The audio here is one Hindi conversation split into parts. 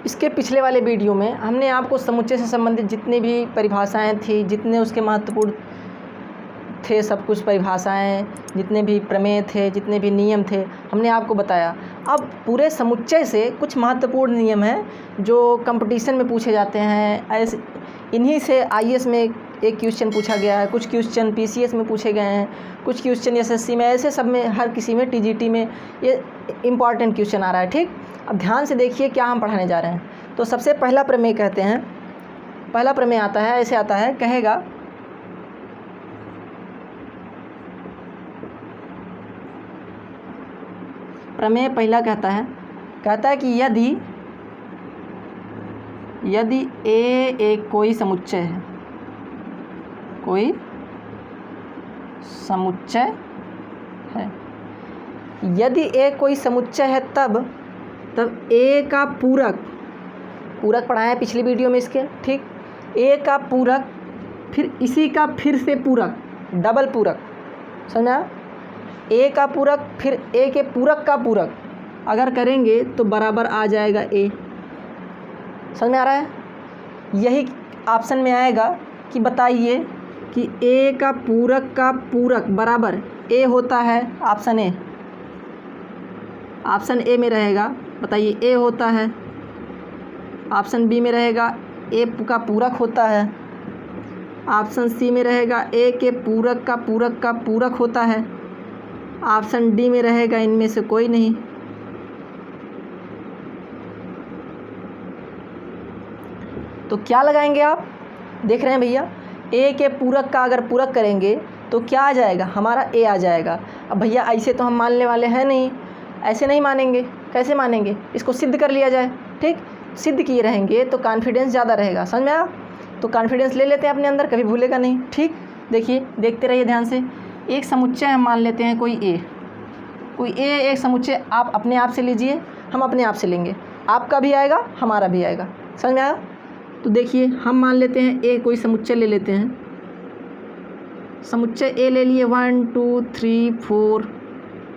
इसके पिछले वाले वीडियो में हमने आपको समुच्चय से संबंधित जितनी भी परिभाषाएं थी, जितने उसके महत्वपूर्ण थे, सब कुछ परिभाषाएं, जितने भी प्रमेय थे, जितने भी नियम थे, हमने आपको बताया। अब पूरे समुच्चय से कुछ महत्वपूर्ण नियम हैं जो कंपटीशन में पूछे जाते हैं। ऐसे इन्हीं से आईएएस में एक क्वेश्चन पूछा गया है, कुछ क्वेश्चन पीसीएस में पूछे गए हैं, कुछ क्वेश्चन एसएससी में, ऐसे सब में, हर किसी में, टीजीटी में ये इम्पॉर्टेंट क्वेश्चन आ रहा है। ठीक, अब ध्यान से देखिए क्या हम पढ़ाने जा रहे हैं। तो सबसे पहला प्रमेय कहते हैं, पहला प्रमेय आता है, ऐसे आता है, कहेगा प्रमेय पहला कहता है कि यदि ए एक कोई समुच्चय है, कोई समुच्चय है, यदि ए कोई समुच्चय है तब ए का पूरक पढ़ाया है पिछली वीडियो में इसके। ठीक, ए का पूरक फिर इसी का फिर से पूरक, डबल पूरक, समझा? ए का पूरक फिर ए के पूरक का पूरक अगर करेंगे तो बराबर आ जाएगा ए। समझ में आ रहा है? यही ऑप्शन में आएगा कि बताइए कि ए का पूरक बराबर ए होता है। ऑप्शन ए में रहेगा, बताइए ए होता है। ऑप्शन बी में रहेगा ए का पूरक होता है। ऑप्शन सी में रहेगा ए के पूरक का पूरक होता है। ऑप्शन डी में रहेगा इनमें से कोई नहीं। तो क्या लगाएंगे आप? देख रहे हैं भैया, ए के पूरक का अगर पूरक करेंगे तो क्या आ जाएगा? हमारा ए आ जाएगा। अब भैया ऐसे तो हम मानने वाले हैं नहीं, ऐसे नहीं मानेंगे। कैसे मानेंगे? इसको सिद्ध कर लिया जाए। ठीक, सिद्ध किए रहेंगे तो कॉन्फिडेंस ज़्यादा रहेगा। समझ में आया? तो कॉन्फिडेंस ले लेते हैं अपने अंदर, कभी भूलेगा नहीं। ठीक, देखिए, देखते रहिए ध्यान से। एक समुच्चय हम मान लेते हैं, कोई ए एक समुच्चय आप अपने आप से लीजिए, हम अपने आप से लेंगे, आपका भी आएगा हमारा भी आएगा। समझ में आया? तो देखिए, हम मान लेते हैं ए कोई समुच्चय ले लेते हैं। समुच्चय ए ले लिए 1 2 3 4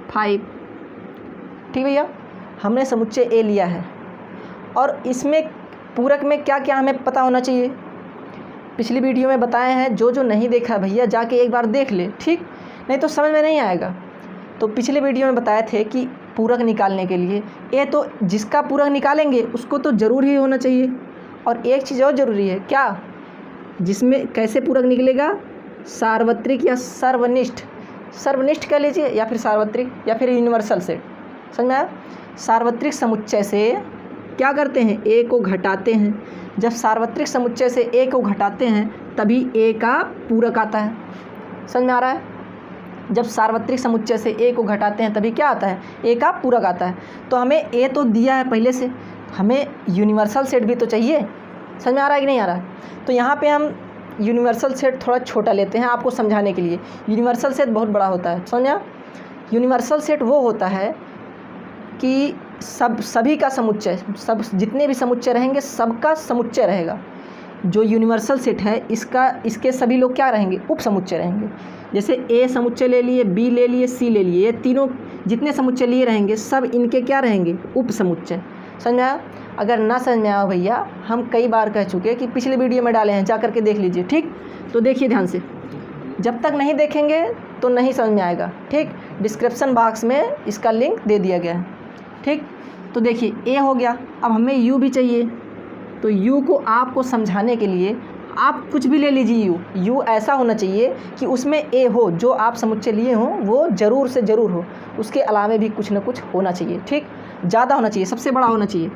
5। ठीक भैया, हमने समुच्चय ए लिया है और इसमें पूरक में क्या क्या हमें पता होना चाहिए, पिछली वीडियो में बताए हैं। जो नहीं देखा भैया जाके एक बार देख ले, ठीक, नहीं तो समझ में नहीं आएगा। तो पिछले वीडियो में बताए थे कि पूरक निकालने के लिए ए तो जिसका पूरक निकालेंगे उसको तो ज़रूर ही होना चाहिए। और एक चीज़ और ज़रूरी है, क्या? जिसमें कैसे पूरक निकलेगा? सार्वत्रिक या सर्वनिष्ठ कह लीजिए, या फिर सार्वत्रिक या फिर यूनिवर्सल सेट। समझ में आया? सार्वत्रिक समुच्चय से क्या करते हैं? ए को घटाते हैं। जब सार्वत्रिक समुच्चय से ए को घटाते हैं तभी ए का पूरक आता है। समझ में आ रहा है? जब सार्वत्रिक समुच्चय से ए को घटाते हैं तभी क्या आता है? ए का पूरक आता है। तो हमें ए तो दिया है पहले से, हमें यूनिवर्सल सेट भी तो चाहिए। समझ में आ रहा है कि नहीं आ रहा है? तो यहाँ पे हम यूनिवर्सल सेट थोड़ा छोटा लेते हैं आपको समझाने के लिए। यूनिवर्सल सेट बहुत बड़ा होता है, समझा? यूनिवर्सल सेट वो होता है कि सभी का समुच्चय, सब जितने भी समुच्चय रहेंगे सबका समुच्चय रहेगा। जो यूनिवर्सल सेट है इसके सभी लोग क्या रहेंगे? उप समुच्चय रहेंगे। जैसे ए समुच्चय ले लिए, बी ले लिए, सी ले लिए, ये तीनों जितने समुच्चय लिए रहेंगे सब इनके क्या रहेंगे? उप समुच्चय। समझ में आया? अगर ना समझ में आया भैया, हम कई बार कह चुके कि पिछले वीडियो में डाले हैं, जा करके देख लीजिए। ठीक, तो देखिए ध्यान से, जब तक नहीं देखेंगे तो नहीं समझ में आएगा। ठीक, डिस्क्रिप्शन बॉक्स में इसका लिंक दे दिया गया है। ठीक, तो देखिए ए हो गया, अब हमें यू भी चाहिए। तो यू को आपको समझाने के लिए आप कुछ भी ले लीजिए। यू ऐसा होना चाहिए कि उसमें ए हो, जो आप समुच्चय लिए हों वो ज़रूर से ज़रूर हो, उसके अलावा भी कुछ ना कुछ होना चाहिए। ठीक, ज़्यादा होना चाहिए, सबसे बड़ा होना चाहिए।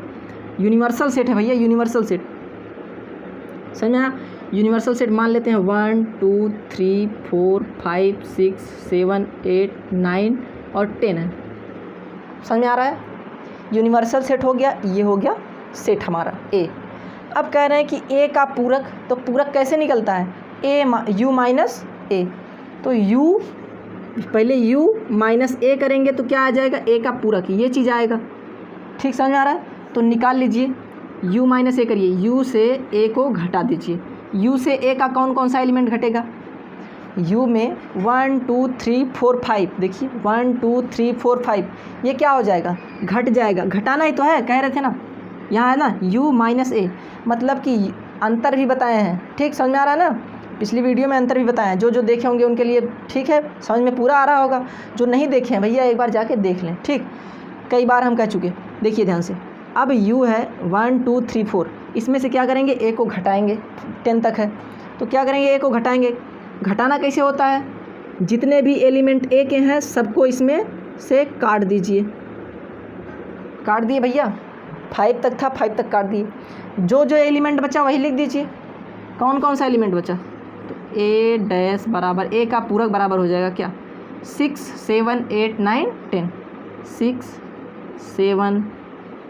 यूनिवर्सल सेट है भैया, यूनिवर्सल सेट। समझ में आया? यूनिवर्सल सेट मान लेते हैं 1 2 3 4 5 6 7 8 9 और 10 है। समझ में आ रहा है? यूनिवर्सल सेट हो गया, ये हो गया सेट हमारा ए। अब कह रहे हैं कि ए का पूरक, तो पूरक कैसे निकलता है? यू माइनस ए। तो यू, पहले यू माइनस ए करेंगे तो क्या आ जाएगा? ए का पूरक, ये चीज़ आएगा। ठीक, समझ में आ रहा है? तो निकाल लीजिए, यू माइनस ए करिए, यू से ए को घटा दीजिए। यू से ए का कौन कौन सा एलिमेंट घटेगा? यू में 1 2 3 4 5, देखिए 1 2 3 4 5, ये क्या हो जाएगा? घट जाएगा। घटाना ही तो है, कह रहे थे ना, यहाँ है ना u माइनस ए, मतलब कि अंतर भी बताए हैं। ठीक, समझ में आ रहा है ना? पिछली वीडियो में अंतर भी बताए हैं, जो जो देखे होंगे उनके लिए ठीक है, समझ में पूरा आ रहा होगा। जो नहीं देखे हैं भैया एक बार जाके देख लें। ठीक, कई बार हम कह चुके। देखिए ध्यान से, अब u है 1 2 3 4, इसमें से क्या करेंगे, a को घटाएंगे, 10 तक है तो क्या करेंगे, a को घटाएंगे। घटाना कैसे होता है, जितने भी एलिमेंट a के हैं सबको इसमें से काट दीजिए। काट दिए भैया, 5 तक था, 5 तक काट दिए। जो जो एलिमेंट बचा वही लिख दीजिए। कौन कौन सा एलिमेंट बचा, तो a डैश बराबर a का पूरक बराबर हो जाएगा क्या, 6 7 8 9 10, 6 7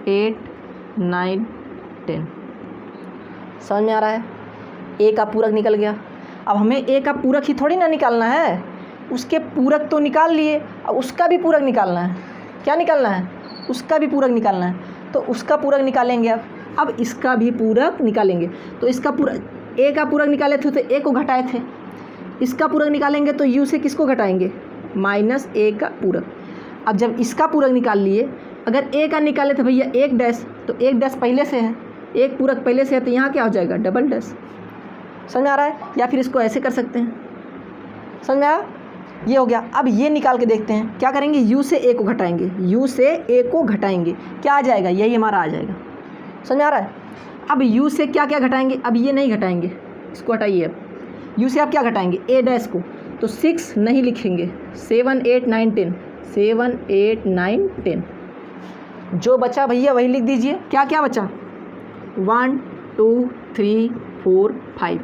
8 9 10। समझ में आ रहा है? a का पूरक निकल गया। अब हमें a का पूरक ही थोड़ी ना निकालना है, उसके पूरक तो निकाल लिए, अब उसका भी पूरक निकालना है। क्या निकालना है, उसका भी पूरक निकालना है। तो उसका पूरक निकालेंगे। अब इसका भी पूरक निकालेंगे। तो इसका पूरक, a का पूरक निकाले थे तो a को घटाए थे, इसका पूरक निकालेंगे तो u से किसको घटाएंगे, माइनस a का पूरक। अब जब इसका पूरक निकाल लिए, अगर a का निकाले थे भैया 1 डैश, तो 1 डैश पहले से है, एक पूरक पहले से है, तो यहाँ क्या हो जाएगा, डबल डैश। समझ में आ रहा है? या फिर इसको ऐसे कर सकते हैं। समझ में आया? ये हो गया। अब ये निकाल के देखते हैं, क्या करेंगे, u से a को घटाएंगे, u से a को घटाएंगे, क्या आ जाएगा, यही हमारा आ जाएगा। समझ में आ रहा है? अब u से क्या क्या घटाएंगे, अब ये नहीं घटाएंगे, इसको हटाइए। अब u से आप क्या घटाएंगे, a डैश को, तो 6 नहीं लिखेंगे, 7 8 9 10, 7 8 9 10। जो बचा भैया वही लिख दीजिए। क्या क्या बचा, 1 2 3 4 5।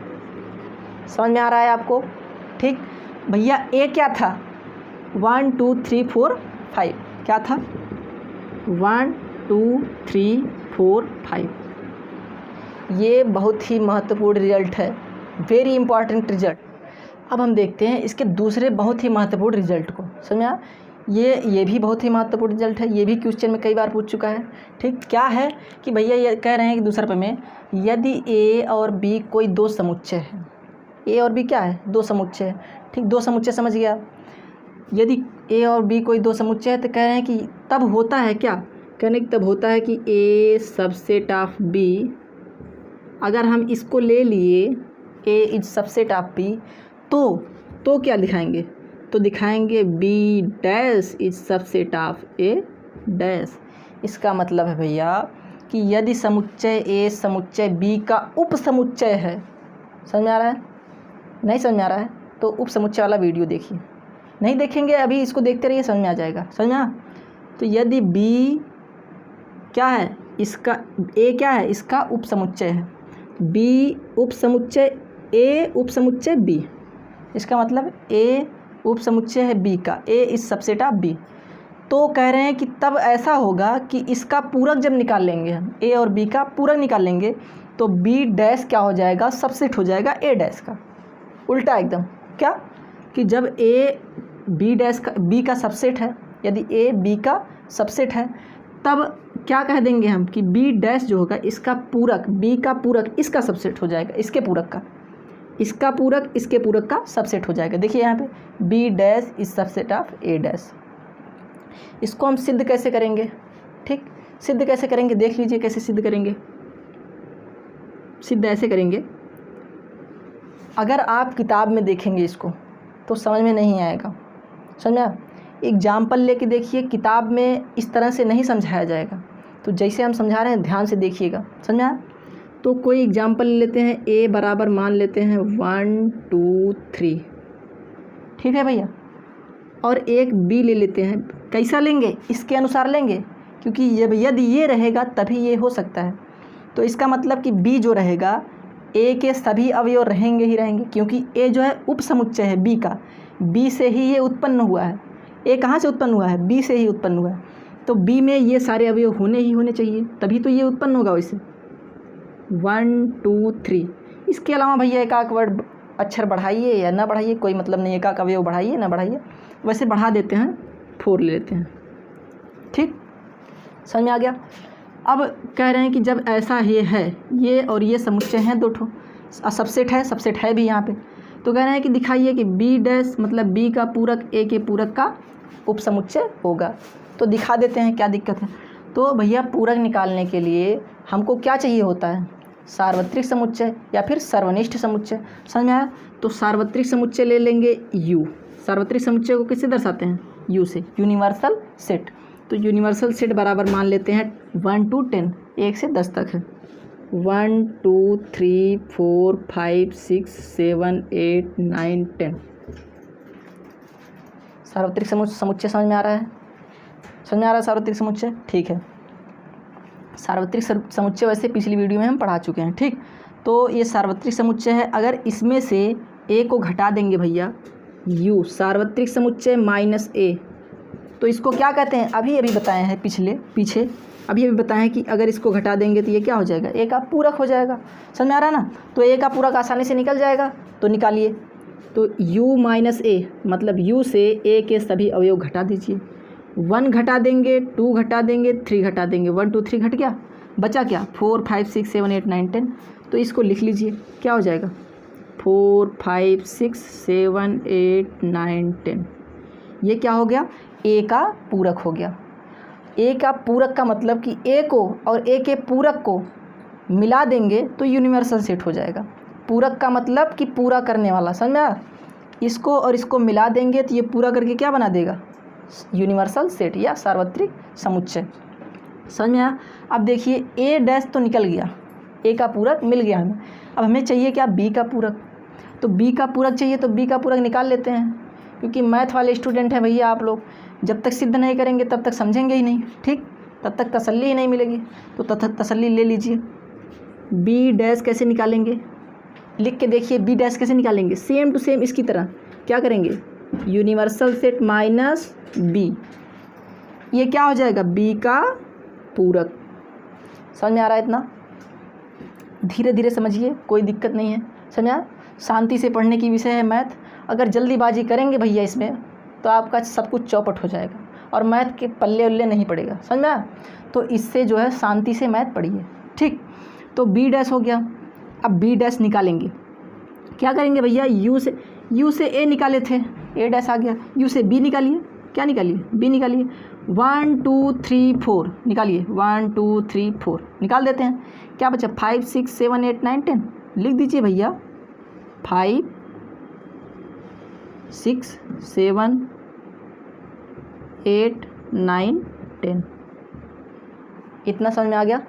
समझ में आ रहा है आपको? ठीक भैया, a क्या था, 1 2 3 4 5, क्या था, 1 2 3 4 5। ये बहुत ही महत्वपूर्ण रिजल्ट है, वेरी इंपॉर्टेंट रिजल्ट। अब हम देखते हैं इसके दूसरे बहुत ही महत्वपूर्ण रिजल्ट को। समझा? ये भी बहुत ही महत्वपूर्ण रिजल्ट है, ये भी क्वेश्चन में कई बार पूछ चुका है। ठीक, क्या है कि भैया ये कह रहे हैं कि दूसरा पे में, यदि a और b कोई दो समुच्चय है, a और b क्या है, दो समुच्चय है। ठीक, दो समुच्चय समझ गया। यदि a और b कोई दो समुच्चय है तो कह रहे हैं कि तब होता है क्या, कहने की तब होता है कि a सबसेट ऑफ b, अगर हम इसको ले लिए a is subset of b, तो क्या दिखाएंगे, तो दिखाएंगे b dash is subset of a dash. इसका मतलब है भैया कि यदि समुच्चय a समुच्चय b का उप समुच्चय है। समझ में आ रहा है? नहीं समझ में आ रहा है तो उप समुच्चय वाला वीडियो देखिए, नहीं देखेंगे अभी इसको देखते रहिए, समझ में आ जाएगा। समझ में आ? तो यदि b क्या है, इसका a क्या है, इसका उप समुच्चय है, b उप समुच्चय a उप समुच्चय b, इसका मतलब a उप समुच्चय है b का, a is subset of b। तो कह रहे हैं कि तब ऐसा होगा कि इसका पूरक जब निकाल लेंगे हम, a और b का पूरक निकाल लेंगे, तो b डैश क्या हो जाएगा, सबसेट हो जाएगा a डैश का। उल्टा एकदम, क्या कि जब a b डैश का b का सबसेट है, यदि a b का सबसेट है, तब क्या कह देंगे हम कि b डैश जो होगा इसका पूरक, b का पूरक इसका सबसेट हो जाएगा, इसके पूरक का, इसका पूरक इसके पूरक का सबसेट हो जाएगा। देखिए यहाँ पे b dash is subset of a dash. इसको हम सिद्ध कैसे करेंगे, ठीक, सिद्ध कैसे करेंगे देख लीजिए, कैसे सिद्ध करेंगे। सिद्ध ऐसे करेंगे, अगर आप किताब में देखेंगे इसको तो समझ में नहीं आएगा। समझा? एग्जाम्पल लेके देखिए, किताब में इस तरह से नहीं समझाया जाएगा, तो जैसे हम समझा रहे हैं ध्यान से देखिएगा। समझा? तो कोई एग्जाम्पल लेते हैं, a बराबर मान लेते हैं 1 2 3, ठीक है भैया, और एक b ले लेते हैं। कैसा लेंगे, इसके अनुसार लेंगे, क्योंकि यदि ये रहेगा तभी ये हो सकता है। तो इसका मतलब कि b जो रहेगा a के सभी अवयव रहेंगे ही रहेंगे, क्योंकि a जो है उप समुच्चय है b का, b से ही ये उत्पन्न हुआ है। a कहाँ से उत्पन्न हुआ है, b से ही उत्पन्न हुआ है, तो b में ये सारे अवयव होने ही होने चाहिए, तभी तो ये उत्पन्न होगा। वैसे 1 2 3, इसके अलावा भैया एक आध वर्ड अक्षर बढ़ाइए या ना बढ़ाइए कोई मतलब नहीं, एक आध अवयव बढ़ाइए ना बढ़ाइए, वैसे बढ़ा देते हैं, 4 ले लेते हैं। ठीक, समझ में आ गया। अब कह रहे हैं कि जब ऐसा ये है, ये और ये समुच्चय हैं दो ठो, सबसेट है, सबसेट है भी यहाँ पे, तो कह रहे हैं कि दिखाइए कि b डैश मतलब b का पूरक a के पूरक का उप समुच्चय होगा। तो दिखा देते हैं, क्या दिक्कत है। तो भैया पूरक निकालने के लिए हमको क्या चाहिए होता है, सार्वत्रिक समुच्चय या फिर सर्वनिष्ठ समुच्चय। समझ में आया? तो सार्वत्रिक समुच्चय ले लेंगे U। सार्वत्रिक समुच्चय को किससे दर्शाते हैं, U से, यूनिवर्सल सेट। तो यूनिवर्सल सेट बराबर मान लेते हैं 1 to 10, 1 से 10 तक है। 1 2 3 4 5 6 7 8 9 10। सार्वत्रिक समुच्चय समझ में आ रहा है? समझ में आ रहा है सार्वत्रिक समुच्चय? ठीक है। सार्वत्रिक समुच्चय वैसे पिछली वीडियो में हम पढ़ा चुके हैं, ठीक। तो ये सार्वत्रिक समुच्चय है। अगर इसमें से a को घटा देंगे भैया, u सार्वत्रिक समुच्चय माइनस a, तो इसको क्या कहते हैं, अभी बताए हैं पीछे अभी बताए हैं कि अगर इसको घटा देंगे तो ये क्या हो जाएगा, a का पूरक हो जाएगा। समझ में आ रहा है ना? तो a का पूरक आसानी से निकल जाएगा, तो निकालिए। तो u माइनस a मतलब u से a के सभी अवयव घटा दीजिए। 1 घटा देंगे, 2 घटा देंगे, 3 घटा देंगे। 1 2 3 घट गया, बचा क्या, 4 5 6 7 8 9 10। तो इसको लिख लीजिए, क्या हो जाएगा, 4 5 6 7 8 9 10। ये क्या हो गया, a का पूरक हो गया। a का पूरक का मतलब कि a को और a के पूरक को मिला देंगे तो यूनिवर्सल सेट हो जाएगा। पूरक का मतलब कि पूरा करने वाला, समझ में आया? इसको और इसको मिला देंगे तो ये पूरा करके क्या बना देगा, यूनिवर्सल सेट या सार्वत्रिक समुच्चय। समझ में आया? अब देखिए a डैश तो निकल गया, a का पूरक मिल गया हमें। अब हमें चाहिए क्या, b का पूरक। तो b का पूरक चाहिए तो b का पूरक निकाल लेते हैं, क्योंकि मैथ वाले स्टूडेंट हैं भैया आप लोग, जब तक सिद्ध नहीं करेंगे तब तक समझेंगे ही नहीं, ठीक, तब तक तसल्ली ही नहीं मिलेगी। तो तसल्ली ले लीजिए। b डैश कैसे निकालेंगे, लिख के देखिए, b डैश कैसे निकालेंगे, सेम टू सेम इसकी तरह क्या करेंगे, यूनिवर्सल सेट माइनस b, ये क्या हो जाएगा, b का पूरक। समझ में आ रहा है? इतना धीरे धीरे समझिए, कोई दिक्कत नहीं है। समझा? शांति से पढ़ने की विषय है मैथ। अगर जल्दीबाजी करेंगे भैया इसमें तो आपका सब कुछ चौपट हो जाएगा और मैथ के पल्ले उल्ले नहीं पड़ेगा। समझ में आया? तो इससे जो है शांति से मैथ पढ़िए, ठीक। तो b डैश हो गया। अब b डैश निकालेंगे, क्या करेंगे भैया, u से a निकाले थे, a डैश आ गया, u से b निकालिए, क्या निकालिए, b निकालिए। 1 2 3 4 निकालिए, 1 2 3 4 निकाल देते हैं, क्या बचा, 5 6 7 8 9 10। लिख दीजिए भैया, 5 6 7 8 9 10। इतना समझ में आ गया?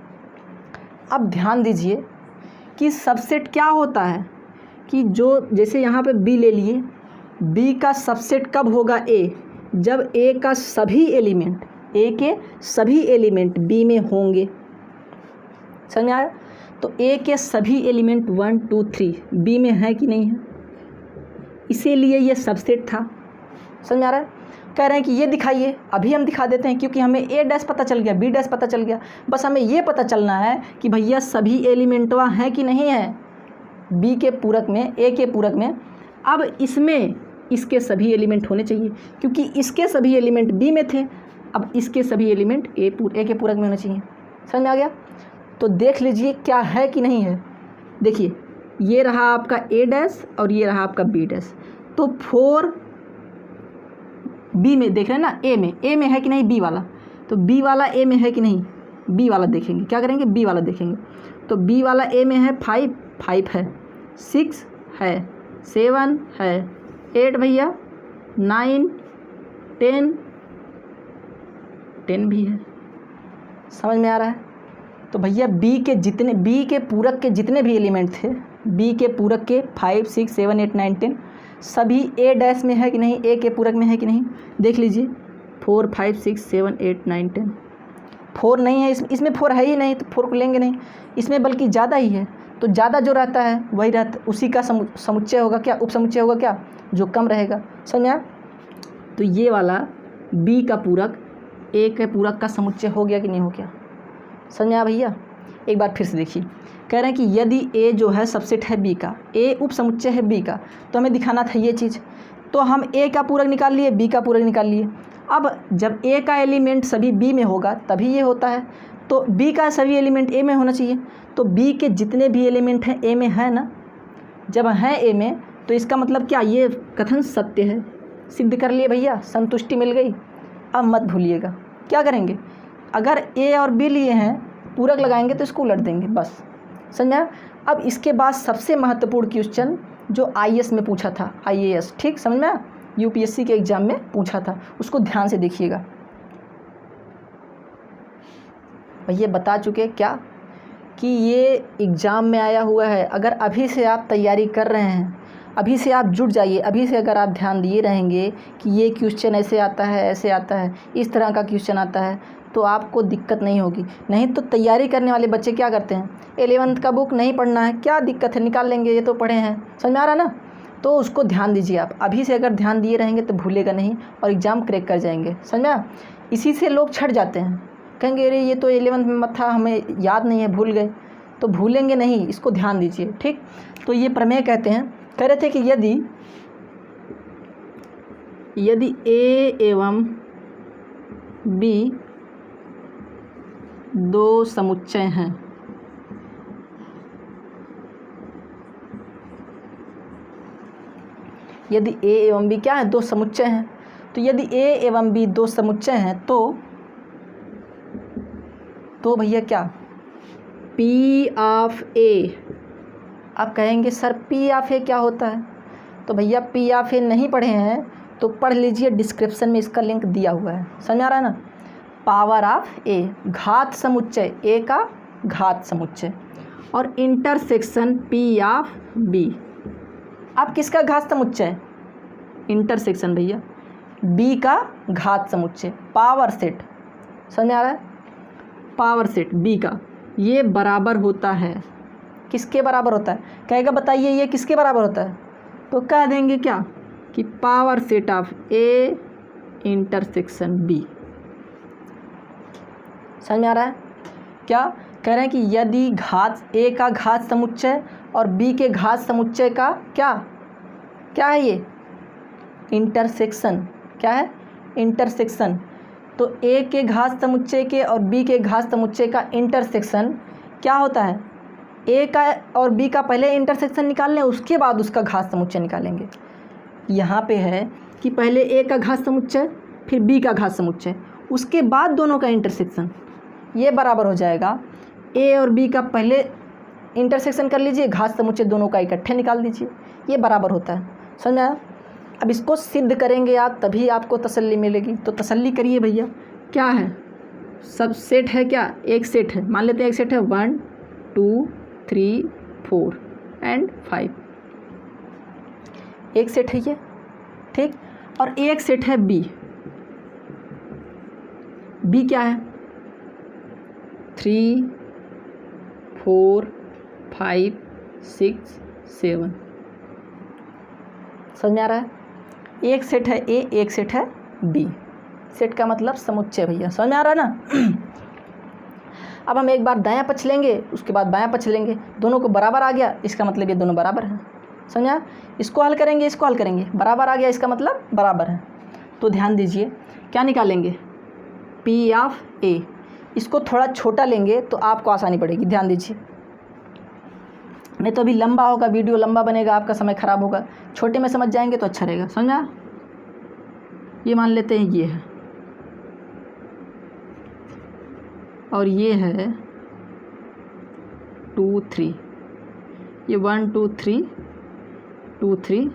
अब ध्यान दीजिए कि सबसेट क्या होता है, कि जो जैसे यहाँ पे b ले लिए, b का सबसेट कब होगा, a, जब a का सभी एलिमेंट, a के सभी एलिमेंट b में होंगे। समझ में आया? तो a के सभी एलिमेंट 1 2 3 b में है कि नहीं है, इसीलिए ये सबसेट था। समझ में आ रहा है? कह रहे हैं कि ये दिखाइए, अभी हम दिखा देते हैं, क्योंकि हमें a डैश पता चल गया, b डैश पता चल गया, बस हमें ये पता चलना है कि भैया सभी एलिमेंटवा हैं कि नहीं है b के पूरक में, a के पूरक में। अब इसमें इसके सभी एलिमेंट होने चाहिए, क्योंकि इसके सभी एलिमेंट b में थे, अब इसके सभी एलिमेंट a के पूरक में होने चाहिए। समझ में आ गया? तो देख लीजिए क्या है कि नहीं है। देखिए ये रहा आपका a डैश और ये रहा आपका b डैश, तो 4 b में देख रहे हैं ना, a में है कि नहीं b वाला, तो b वाला a में है कि नहीं, b वाला देखेंगे, क्या करेंगे, b वाला देखेंगे। तो b वाला a में है 5 है, 6 है, 7 है, 8 भैया, 9 10 भी है। समझ में आ रहा है? तो भैया b के पूरक के जितने भी एलिमेंट थे, b के पूरक के 5 6 7 8 9 10 सभी a डैश में है कि नहीं, a के पूरक में है कि नहीं, देख लीजिए। 4 5 6 7 8 9 10, 4 नहीं है, इसमें 4 है ही नहीं, तो 4 को लेंगे नहीं, इसमें बल्कि ज़्यादा ही है, तो ज़्यादा जो रहता है वही रहता, उसी का समुच्चय होगा क्या, उपसमुच्चय होगा क्या, जो कम रहेगा। समझ में आया? तो ये वाला b का पूरक a के पूरक का समुच्चय हो गया कि नहीं हो गया। समझ में आया भैया? एक बार फिर से देखिए, कह रहे हैं कि यदि a जो है सबसेट है b का, a उप समुच्चय है b का, तो हमें दिखाना था ये चीज़, तो हम a का पूरक निकाल लिए, b का पूरक निकाल लिए। अब जब a का एलिमेंट सभी b में होगा तभी ये होता है, तो b का सभी एलिमेंट a में होना चाहिए, तो b के जितने भी एलिमेंट हैं a में है ना, जब हैं a में तो इसका मतलब क्या, ये कथन सत्य है, सिद्ध कर लिए भैया, संतुष्टि मिल गई। अब मत भूलिएगा क्या करेंगे, अगर a और b लिए हैं पूरक लगाएंगे तो इसको उलट देंगे, बस समझा। अब इसके बाद सबसे महत्वपूर्ण क्वेश्चन जो IAS में पूछा था, IAS, ठीक समझ में, UPSC के एग्ज़ाम में पूछा था, उसको ध्यान से देखिएगा। भैया बता चुके क्या कि ये एग्ज़ाम में आया हुआ है। अगर अभी से आप तैयारी कर रहे हैं, अभी से आप जुट जाइए, अभी से अगर आप ध्यान दिए रहेंगे कि ये क्वेश्चन ऐसे आता है, ऐसे आता है, इस तरह का क्वेश्चन आता है, तो आपको दिक्कत नहीं होगी। नहीं तो तैयारी करने वाले बच्चे क्या करते हैं, 11th का बुक नहीं पढ़ना है, क्या दिक्कत है, निकाल लेंगे, ये तो पढ़े हैं, समझ में आ रहा है ना। तो उसको ध्यान दीजिए आप, अभी से अगर ध्यान दिए रहेंगे तो भूलेगा नहीं और एग्ज़ाम क्रैक कर जाएंगे, समझ में। इसी से लोग छट जाते हैं, कहेंगे अरे ये तो 11th में मत था, हमें याद नहीं है, भूल गए। तो भूलेंगे नहीं, इसको ध्यान दीजिए, ठीक। तो ये प्रमेय कहते हैं, कह रहे थे कि यदि A एवं B दो समुच्चय हैं, यदि A एवं B क्या है, दो समुच्चय हैं, तो यदि A एवं B दो समुच्चय हैं तो भैया क्या, P ऑफ A। आप कहेंगे सर P ऑफ A क्या होता है, तो भैया P ऑफ A नहीं पढ़े हैं तो पढ़ लीजिए, डिस्क्रिप्शन में इसका लिंक दिया हुआ है, समझ आ रहा है ना। पावर ऑफ A, घात समुच्चय, A का घात समुच्चय, और इंटरसेक्शन P ऑफ B। आप किसका घात समुच्चय, इंटरसेक्शन भैया B का घात समुच्चय, पावर सेट, समझ आ रहा है, पावर सेट B का, ये बराबर होता है, किसके बराबर होता है, कहेगा बताइए ये किसके बराबर होता है, तो कह देंगे क्या कि power set of A intersection B। समझ में आ रहा है, क्या कह रहे हैं कि यदि घात A का घात समुच्चय और B के घात समुच्चय का क्या है, ये इंटरसेक्शन, क्या है, इंटरसेक्शन। तो A के घात समुच्चय के और B के घात समुच्चय का इंटरसेक्शन क्या होता है, A का और B का पहले इंटरसेक्शन निकाल लें, उसके बाद उसका घात समुच्चय निकालेंगे। यहाँ पे है कि पहले A का घात समुच्चय फिर B का घात समुच्चय, उसके बाद दोनों का इंटरसेक्शन, ये बराबर हो जाएगा A और B का पहले इंटरसेक्शन कर लीजिए, घात समुच्चय दोनों का इकट्ठे निकाल दीजिए, ये बराबर होता है, समझ में आया। अब इसको सिद्ध करेंगे आप, तभी आपको तसल्ली मिलेगी, तो तसल्ली करिए भैया। क्या है, सब सेट है, क्या एक सेट है, मान लेते हैं एक सेट है 1 2 3 4 एंड 5, एक सेट है ये, ठीक। और एक सेट है B क्या है, 3 4 5 6 7, समझ में आ रहा है। एक सेट है A, एक सेट है B, सेट का मतलब समुच्चय भैया, समझ में आ रहा है ना। अब हम एक बार दायां पक्ष लेंगे, उसके बाद बायां पक्ष लेंगे, दोनों को बराबर आ गया, इसका मतलब ये दोनों बराबर हैं, समझा। इसको हल करेंगे, इसको हल करेंगे, बराबर आ गया, इसका मतलब बराबर है। तो ध्यान दीजिए क्या निकालेंगे, P ऑफ A। इसको थोड़ा छोटा लेंगे तो आपको आसानी पड़ेगी, ध्यान दीजिए, नहीं तो अभी लंबा होगा, वीडियो लंबा बनेगा, आपका समय ख़राब होगा। छोटे में समझ जाएंगे तो अच्छा रहेगा, समझा। ये मान लेते हैं ये है और ये है 2 3, ये 1 2 3 2 3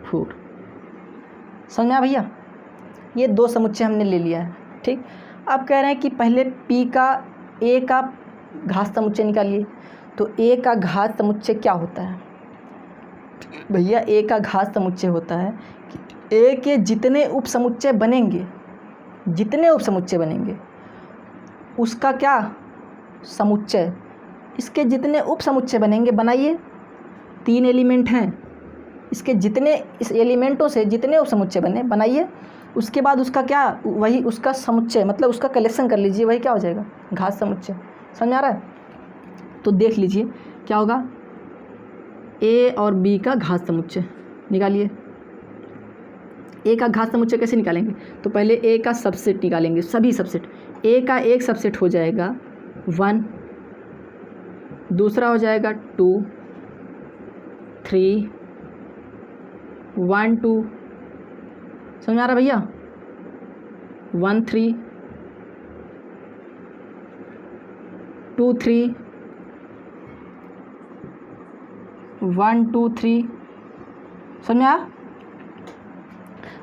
4, समझ में आया भैया। ये दो समुच्चय हमने ले लिया है, ठीक। अब कह रहे हैं कि पहले P का A का घात समुच्चय निकालिए, तो A का घात समुच्चय क्या होता है भैया, A का घात समुच्चय होता है कि A के जितने उप समुच्चय बनेंगे, उसका क्या समुच्चय, इसके जितने उप समुच्चय बनेंगे, बनाइए, 3 एलिमेंट हैं, इसके जितने, इस एलिमेंटों से जितने उप समुच्चय बने बनाइए, उसके बाद उसका क्या, वही उसका समुच्चय, मतलब उसका कलेक्शन कर लीजिए, वही क्या हो जाएगा, घात समुच्चय, समझ आ रहा है। तो देख लीजिए क्या होगा, A और B का घात समुच्चय निकालिए। A का घात समुच्चय कैसे निकालेंगे, तो पहले A का सबसेट निकालेंगे, सभी सबसेट। A का एक सबसेट हो जाएगा 1, दूसरा हो जाएगा 2 3 1 2, समझ आ रहा भैया, 1 3 2 3 1 2 3, समझ में आया।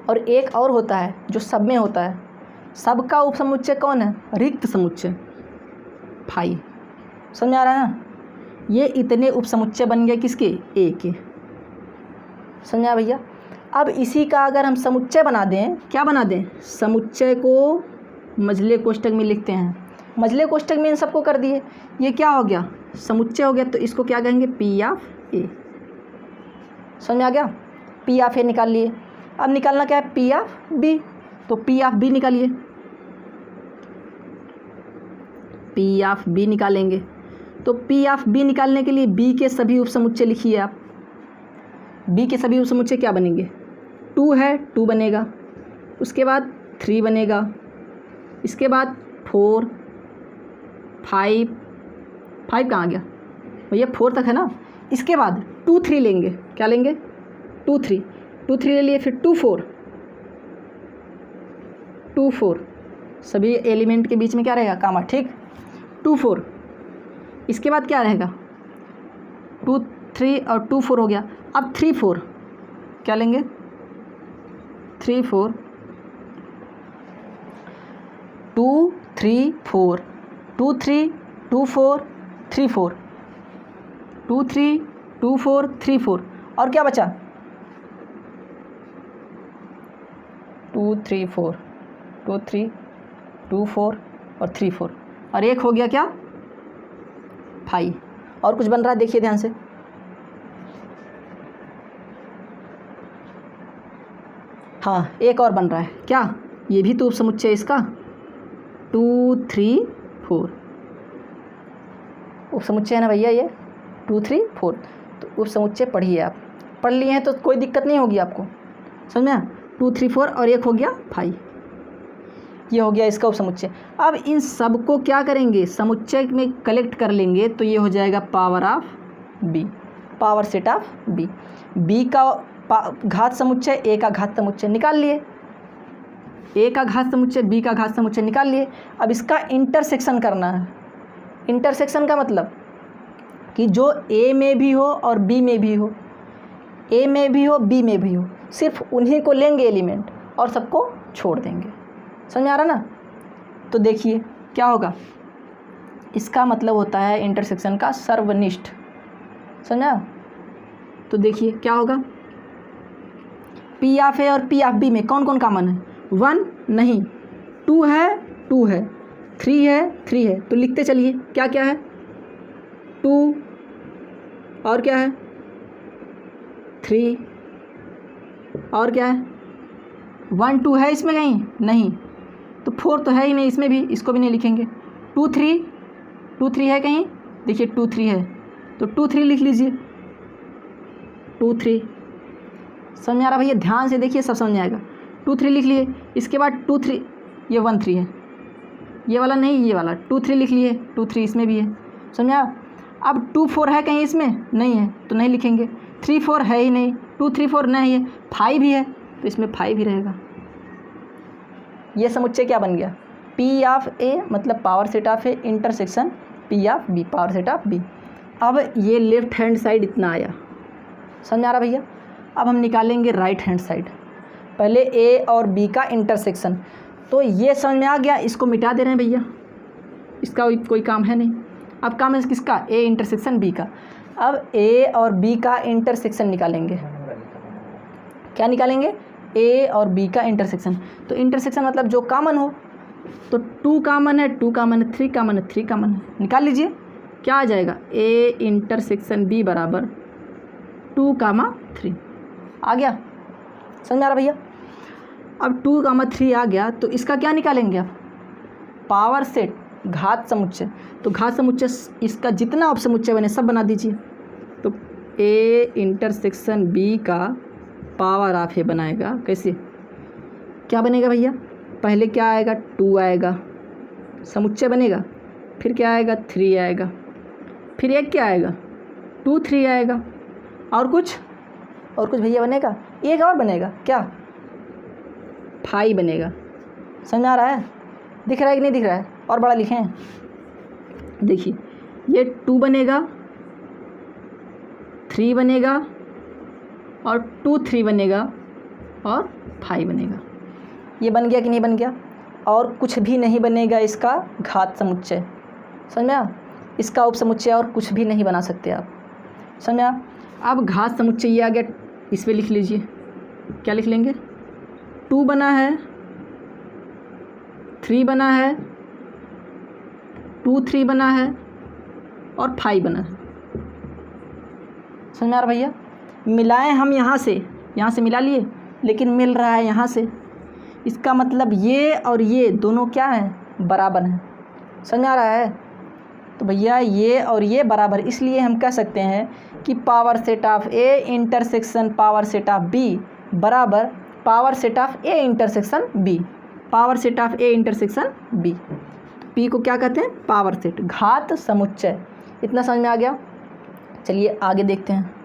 और एक और होता है जो सब में होता है, सबका उपसमुच्चय कौन है, रिक्त समुच्चय, फाई। समझ में आ रहा है ना। ये इतने उपसमुच्चय बन गए किसके, ए के। समझ में आया भैया। अब इसी का अगर हम समुच्चय बना दें, क्या बना दें, समुच्चय को मझले कोष्ठक में लिखते हैं। मझले कोष्ठक में इन सबको कर दिए, ये क्या हो गया, समुच्चय हो गया। तो इसको क्या कहेंगे, पी ऑफ ए। समझ में आ गया। पी ऑफ ए निकाल लिए। अब निकालना क्या है, पी ऑफ बी। तो पी ऑफ बी निकालिए, पी ऑफ बी निकालेंगे। तो पी ऑफ बी निकालने के लिए बी के सभी उपसमुच्चय लिखिए आप। बी के सभी उपसमुच्चय क्या बनेंगे, 2 है 2 बनेगा, उसके बाद 3 बनेगा, इसके बाद 4 5 5 कहाँ गया भैया, 4 तक है ना। इसके बाद 2 3 लेंगे, क्या लेंगे, 2 3 ले लिए। फिर 2 4 सभी एलिमेंट के बीच में क्या रहेगा, कामा, ठीक, 2 4। इसके बाद क्या रहेगा, 2 3 और 2 4 हो गया। अब 3 4 क्या लेंगे, 3 4 2 3 4 2 3 2 4 3 4 2 3 2 4 3 4। और क्या बचा, 2 3 4 2 3 2 4 और 3 4। और एक हो गया क्या, 5। और कुछ बन रहा है, देखिए ध्यान से। हाँ, एक और बन रहा है, क्या, ये भी तो उपसमुच्चय इसका, 2 3 4 उपसमुच्चय है ना भैया ये, 2 3 4। तो उपसमुच्चय पढ़िए आप, पढ़ लिए हैं तो कोई दिक्कत नहीं होगी आपको, समझ में आया। 2 3 4 और एक हो गया 5, ये हो गया इसका उपसमुच्चय। अब इन सब को क्या करेंगे, समुच्चय में कलेक्ट कर लेंगे, तो ये हो जाएगा power of B, power set of B. B का घात समुच्चय, ए का घात समुच्चय निकाल लिए, ए का घात समुच्चय, बी का घात समुच्चय निकाल लिए। अब इसका इंटरसेक्शन करना है। इंटरसेक्शन का मतलब कि जो ए में भी हो और बी में भी हो, ए में भी हो बी में भी हो, सिर्फ उन्हीं को लेंगे एलिमेंट और सबको छोड़ देंगे। समझ में आ रहा ना। तो देखिए क्या होगा, इसका मतलब होता है इंटरसेक्शन का सर्वनिष्ठ, समझा। तो देखिए क्या होगा, पी ऑफ ए और पी ऑफ बी में कौन कौन कॉमन है, 1 नहीं, 2 है 2 है, 3 है 3 है। तो लिखते चलिए क्या क्या है, 2 और क्या है, 3 और क्या है, 1 2 है इसमें कहीं नहीं, तो 4 तो है ही नहीं इसमें भी, इसको भी नहीं लिखेंगे। 2 3 है कहीं, देखिए 2 3 है, तो 2 3 लिख लीजिए, 2 3। समझ आ रहा भैया, ध्यान से देखिए सब समझ में आएगा। 2 3 लिख लिए। इसके बाद 2 3, ये 1 3 है, ये वाला नहीं, ये वाला 2 3 लिख लिए, 2 3 इसमें भी है, समझा। अब 2 4 है कहीं इसमें नहीं है, तो नहीं लिखेंगे। 3 4 है ही नहीं, 2 3 4 नहीं है, 5 भी है तो इसमें 5 ही रहेगा। ये समुच्चय क्या बन गया, पी ऑफ ए मतलब power set of A intersection P of B, power set of B. अब ये लेफ्ट हैंड साइड इतना आया, समझ आ रहा भैया। अब हम निकालेंगे राइट हैंड साइड, पहले ए और बी का इंटरसेक्शन। तो ये समझ में आ गया, इसको मिटा दे रहे हैं भैया, इसका कोई काम है नहीं। अब काम है किसका, ए इंटरसेक्शन बी का। अब ए और बी का इंटरसेक्शन निकालेंगे, क्या निकालेंगे, ए और बी का इंटरसेक्शन। तो इंटरसेक्शन मतलब जो कॉमन हो, तो 2 कॉमन है, 2 कॉमन है, 3 कॉमन है, 3 कॉमन है, निकाल लीजिए। क्या आ जाएगा, ए इंटरसेक्शन बी बराबर 2 3 आ गया, समझ आ रहा भैया। अब 2 3 आ गया, तो इसका क्या निकालेंगे आप, पावर सेट घात समुच्चय। तो घात समुच्चय इसका जितना आप समुच्चय बने सब बना दीजिए। तो ए इंटरसेक्शन बी का पावर ऑफ ए बनाएगा, कैसे, क्या बनेगा भैया, पहले क्या आएगा, 2 आएगा समुच्चय बनेगा, फिर क्या आएगा, 3 आएगा, फिर एक क्या आएगा, 2 3 आएगा, और कुछ भैया बनेगा, एक और बनेगा, क्या, 5 बनेगा। समझ आ रहा है, दिख रहा है कि नहीं दिख रहा है, और बड़ा लिखें, देखिए ये 2 बनेगा, 3 बनेगा और 2 3 बनेगा और 5 बनेगा। ये बन गया कि नहीं बन गया? और कुछ भी नहीं बनेगा इसका घात समुच्चय, समझ में आया? इसका उपसमुच्चय और कुछ भी नहीं बना सकते आप, समझ में आया? अब घात समुच्चय ये आ गया, इस पर लिख लीजिए। क्या लिख लेंगे? 2 बना है, 3 बना है, 2 3 बना है और 5 बना है। समझ में आ रहा भैया? मिलाएं हम यहाँ से मिला लिए, लेकिन मिल रहा है यहाँ से। इसका मतलब ये और ये दोनों क्या हैं? बराबर हैं। समझ में आ रहा है? तो भैया ये और ये बराबर, इसलिए हम कह सकते हैं कि power set of A intersection power set of B बराबर power set of A intersection B, power set of A intersection B. P को क्या कहते हैं? पावर सेट, घात समुच्चय। इतना समझ में आ गया? चलिए आगे देखते हैं।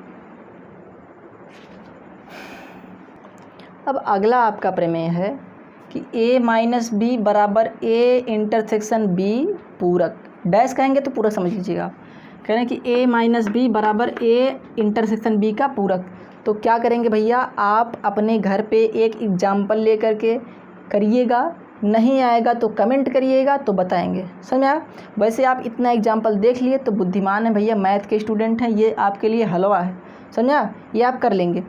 अब अगला आपका प्रमेय है कि a माइनस बी बराबर a इंटरसेक्शन b पूरक। डैश कहेंगे तो पूरक समझ लीजिएगा। कह रहे हैं कि a माइनस बी बराबर a इंटरसेक्शन b का पूरक। तो क्या करेंगे भैया? आप अपने घर पे एक एग्जाम्पल ले करके करिएगा, नहीं आएगा तो कमेंट करिएगा तो बताएंगे। समझ में आया? वैसे आप इतना एग्जाम्पल देख लिए तो बुद्धिमान है भैया, मैथ के स्टूडेंट हैं, ये आपके लिए हलवा है। समझा? ये आप कर लेंगे।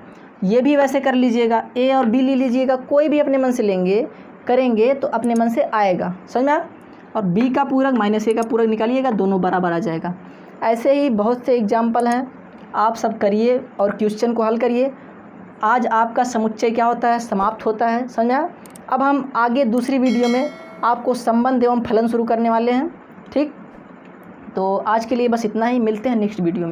ये भी वैसे कर लीजिएगा, ए और बी ले लीजिएगा, कोई भी अपने मन से लेंगे, करेंगे तो अपने मन से आएगा। समझ में आया? और बी का पूरक माइनस ए का पूरक निकालिएगा, दोनों बराबर आ जाएगा। ऐसे ही बहुत से एग्जाम्पल हैं, आप सब करिए और क्वेश्चन को हल करिए। आज आपका समुच्चय क्या होता है? समाप्त होता है। समझ में आया? अब हम आगे दूसरी वीडियो में आपको संबंध एवं फलन शुरू करने वाले हैं। ठीक, तो आज के लिए बस इतना ही, मिलते हैं नेक्स्ट वीडियो में।